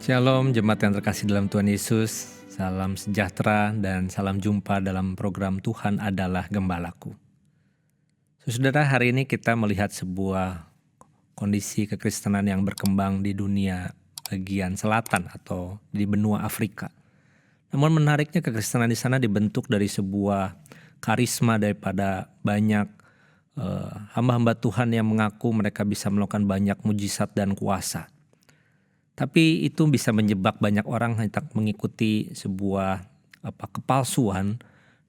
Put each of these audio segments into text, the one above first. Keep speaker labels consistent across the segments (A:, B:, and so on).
A: Shalom jemaat yang terkasih dalam Tuhan Yesus, salam sejahtera dan salam jumpa dalam program Tuhan adalah Gembalaku. Saudara, hari ini kita melihat sebuah kondisi kekristenan yang berkembang di dunia bagian selatan atau di benua Afrika. Namun menariknya kekristenan di sana dibentuk dari sebuah karisma daripada banyak hamba-hamba Tuhan yang mengaku mereka bisa melakukan banyak mujizat dan kuasa. Tapi itu bisa menjebak banyak orang hendak mengikuti sebuah kepalsuan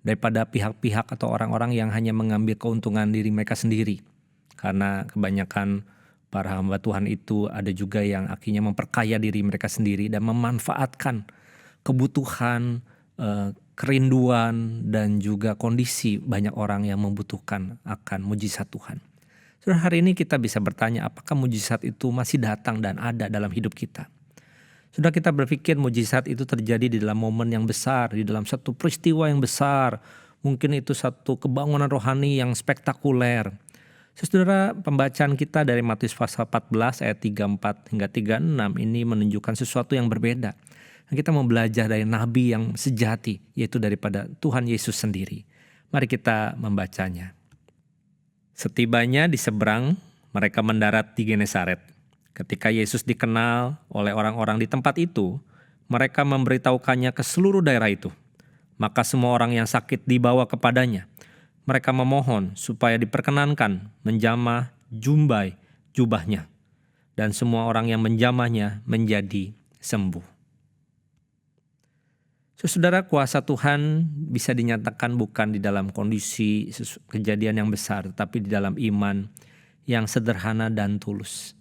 A: daripada pihak-pihak atau orang-orang yang hanya mengambil keuntungan diri mereka sendiri. Karena kebanyakan para hamba Tuhan itu ada juga yang akhirnya memperkaya diri mereka sendiri dan memanfaatkan kebutuhan, kerinduan dan juga kondisi banyak orang yang membutuhkan akan mujizat Tuhan. Saudara, hari ini kita bisa bertanya apakah mujizat itu masih datang dan ada dalam hidup kita. Sudah kita berpikir mujizat itu terjadi di dalam momen yang besar, di dalam satu peristiwa yang besar. Mungkin itu satu kebangunan rohani yang spektakuler. Saudara, pembacaan kita dari Matius pasal 14 ayat 34 hingga 36 ini menunjukkan sesuatu yang berbeda. Kita mau belajar dari nabi yang sejati, yaitu daripada Tuhan Yesus sendiri. Mari kita membacanya. Setibanya di seberang, mereka mendarat di Genesaret. Ketika Yesus dikenal oleh orang-orang di tempat itu, mereka memberitahukannya ke seluruh daerah itu. Maka semua orang yang sakit dibawa kepadanya. Mereka memohon supaya diperkenankan menjamah jubahnya. Dan semua orang yang menjamahnya menjadi sembuh. Saudara, kuasa Tuhan bisa dinyatakan bukan di dalam kondisi kejadian yang besar, tetapi di dalam iman yang sederhana dan tulus.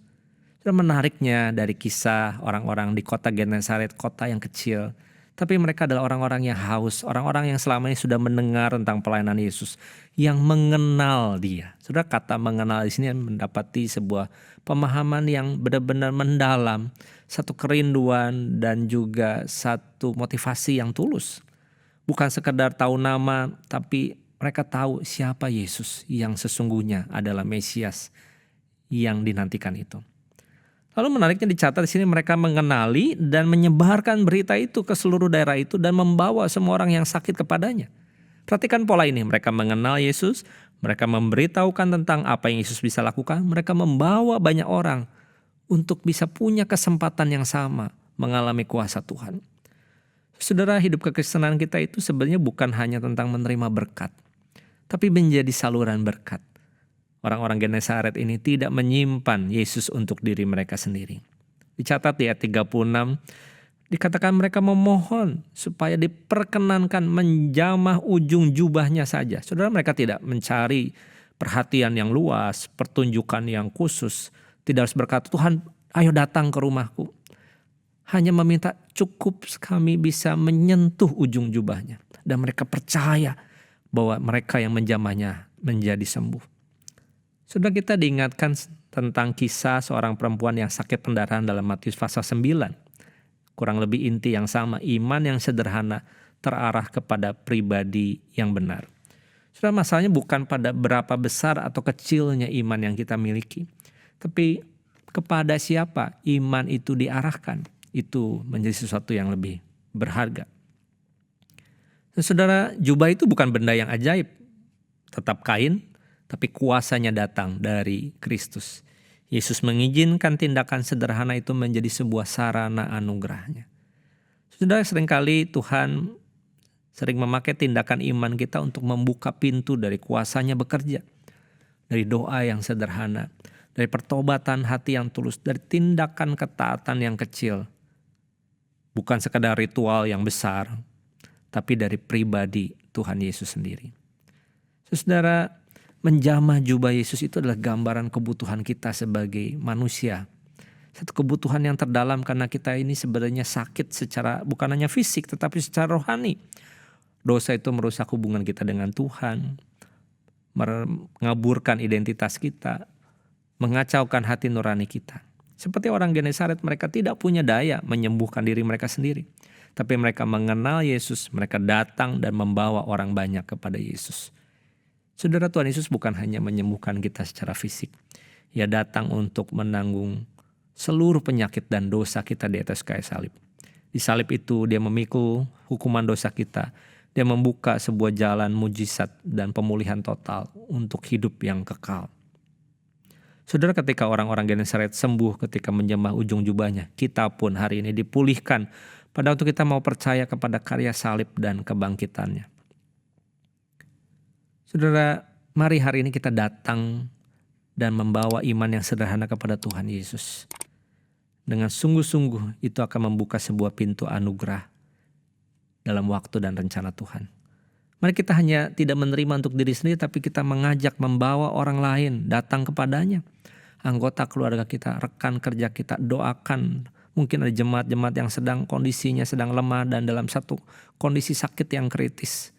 A: Menariknya dari kisah orang-orang di kota Genesaret, kota yang kecil, tapi mereka adalah orang-orang yang haus, orang-orang yang selama ini sudah mendengar tentang pelayanan Yesus, yang mengenal Dia. Saudara, kata mengenal di sini mendapati sebuah pemahaman yang benar-benar mendalam, satu kerinduan dan juga satu motivasi yang tulus. Bukan sekedar tahu nama, tapi mereka tahu siapa Yesus yang sesungguhnya adalah Mesias yang dinantikan itu. Lalu menariknya dicatat di sini mereka mengenali dan menyebarkan berita itu ke seluruh daerah itu dan membawa semua orang yang sakit kepadanya. Perhatikan pola ini, mereka mengenal Yesus, mereka memberitahukan tentang apa yang Yesus bisa lakukan, mereka membawa banyak orang untuk bisa punya kesempatan yang sama mengalami kuasa Tuhan. Saudara, hidup kekristenan kita itu sebenarnya bukan hanya tentang menerima berkat, tapi menjadi saluran berkat. Orang-orang Genesaret ini tidak menyimpan Yesus untuk diri mereka sendiri. Dicatat di ayat 36, dikatakan mereka memohon supaya diperkenankan menjamah ujung jubahnya saja. Saudara, mereka tidak mencari perhatian yang luas, pertunjukan yang khusus. Tidak harus berkata, Tuhan ayo datang ke rumahku. Hanya meminta cukup kami bisa menyentuh ujung jubahnya. Dan mereka percaya bahwa mereka yang menjamahnya menjadi sembuh. Sudah kita diingatkan tentang kisah seorang perempuan yang sakit pendarahan dalam Matius pasal 9. Kurang lebih inti yang sama, iman yang sederhana terarah kepada pribadi yang benar. Sudah, masalahnya bukan pada berapa besar atau kecilnya iman yang kita miliki, tapi kepada siapa iman itu diarahkan. Itu menjadi sesuatu yang lebih berharga. Saudara, jubah itu bukan benda yang ajaib, tetap kain, tapi kuasanya datang dari Kristus. Yesus mengizinkan tindakan sederhana itu menjadi sebuah sarana anugerahnya. Saudara, seringkali Tuhan sering memakai tindakan iman kita untuk membuka pintu dari kuasanya bekerja. Dari doa yang sederhana, dari pertobatan hati yang tulus, dari tindakan ketaatan yang kecil. Bukan sekadar ritual yang besar, tapi dari pribadi Tuhan Yesus sendiri. Saudara, menjamah jubah Yesus itu adalah gambaran kebutuhan kita sebagai manusia. Satu kebutuhan yang terdalam karena kita ini sebenarnya sakit secara bukan hanya fisik tetapi secara rohani. Dosa itu merusak hubungan kita dengan Tuhan, mengaburkan identitas kita, mengacaukan hati nurani kita. Seperti orang Genesaret, mereka tidak punya daya menyembuhkan diri mereka sendiri. Tapi mereka mengenal Yesus, mereka datang dan membawa orang banyak kepada Yesus. Saudara, Tuhan Yesus bukan hanya menyembuhkan kita secara fisik. Ia datang untuk menanggung seluruh penyakit dan dosa kita di atas kayu salib. Di salib itu dia memikul hukuman dosa kita. Dia membuka sebuah jalan mujizat dan pemulihan total untuk hidup yang kekal. Saudara, ketika orang-orang Genesaret sembuh ketika menjamah ujung jubahnya, kita pun hari ini dipulihkan pada waktu kita mau percaya kepada karya salib dan kebangkitannya. Saudara, mari hari ini kita datang dan membawa iman yang sederhana kepada Tuhan Yesus. Dengan sungguh-sungguh itu akan membuka sebuah pintu anugerah dalam waktu dan rencana Tuhan. Mari kita hanya tidak menerima untuk diri sendiri, tapi kita mengajak membawa orang lain datang kepadanya. Anggota keluarga kita, rekan kerja kita, doakan. Mungkin ada jemaat-jemaat yang kondisinya sedang lemah dan dalam satu kondisi sakit yang kritis.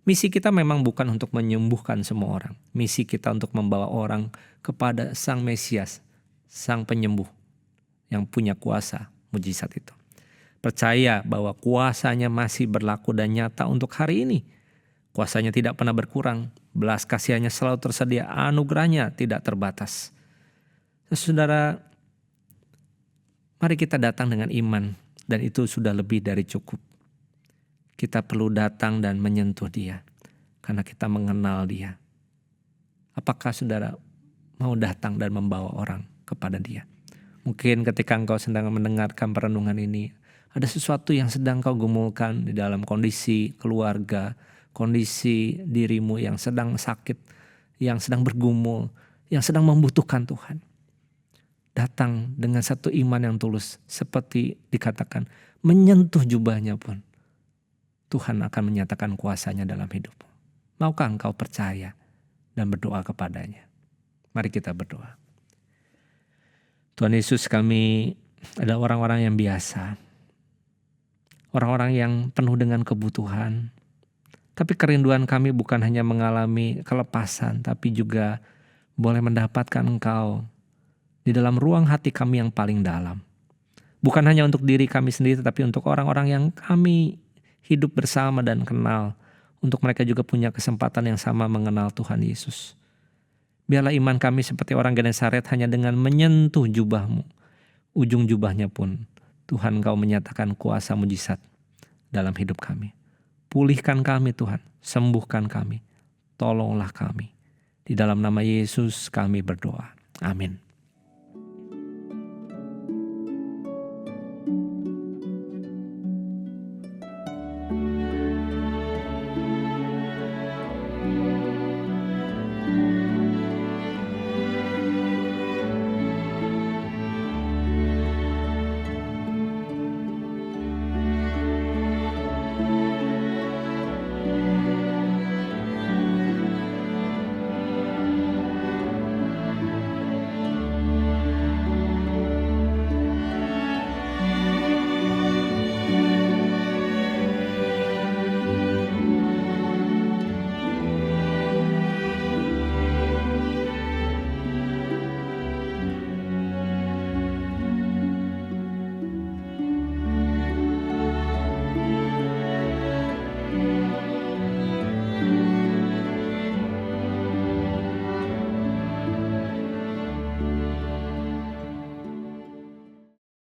A: Misi kita memang bukan untuk menyembuhkan semua orang. Misi kita untuk membawa orang kepada Sang Mesias, Sang Penyembuh yang punya kuasa mujizat itu. Percaya bahwa kuasanya masih berlaku dan nyata untuk hari ini. Kuasanya tidak pernah berkurang, belas kasihannya selalu tersedia, anugerahnya tidak terbatas. Saudara, mari kita datang dengan iman dan itu sudah lebih dari cukup. Kita perlu datang dan menyentuh Dia karena kita mengenal Dia. Apakah saudara mau datang dan membawa orang kepada Dia? Mungkin ketika engkau sedang mendengarkan perenungan ini, ada sesuatu yang sedang kau gumulkan di dalam kondisi keluarga, kondisi dirimu yang sedang sakit, yang sedang bergumul, yang sedang membutuhkan Tuhan. Datang dengan satu iman yang tulus, seperti dikatakan, menyentuh jubahnya pun Tuhan akan menyatakan kuasanya dalam hidupmu. Maukah engkau percaya dan berdoa kepadanya? Mari kita berdoa. Tuhan Yesus, kami adalah orang-orang yang biasa. Orang-orang yang penuh dengan kebutuhan. Tapi kerinduan kami bukan hanya mengalami kelepasan, tapi juga boleh mendapatkan Engkau di dalam ruang hati kami yang paling dalam. Bukan hanya untuk diri kami sendiri, tetapi untuk orang-orang yang kami hidup bersama dan kenal. Untuk mereka juga punya kesempatan yang sama mengenal Tuhan Yesus. Biarlah iman kami seperti orang Genesaret, hanya dengan menyentuh jubahmu, ujung jubahnya pun Tuhan Engkau menyatakan kuasa mujizat dalam hidup kami. Pulihkan kami Tuhan, sembuhkan kami, tolonglah kami. Di dalam nama Yesus kami berdoa. Amin.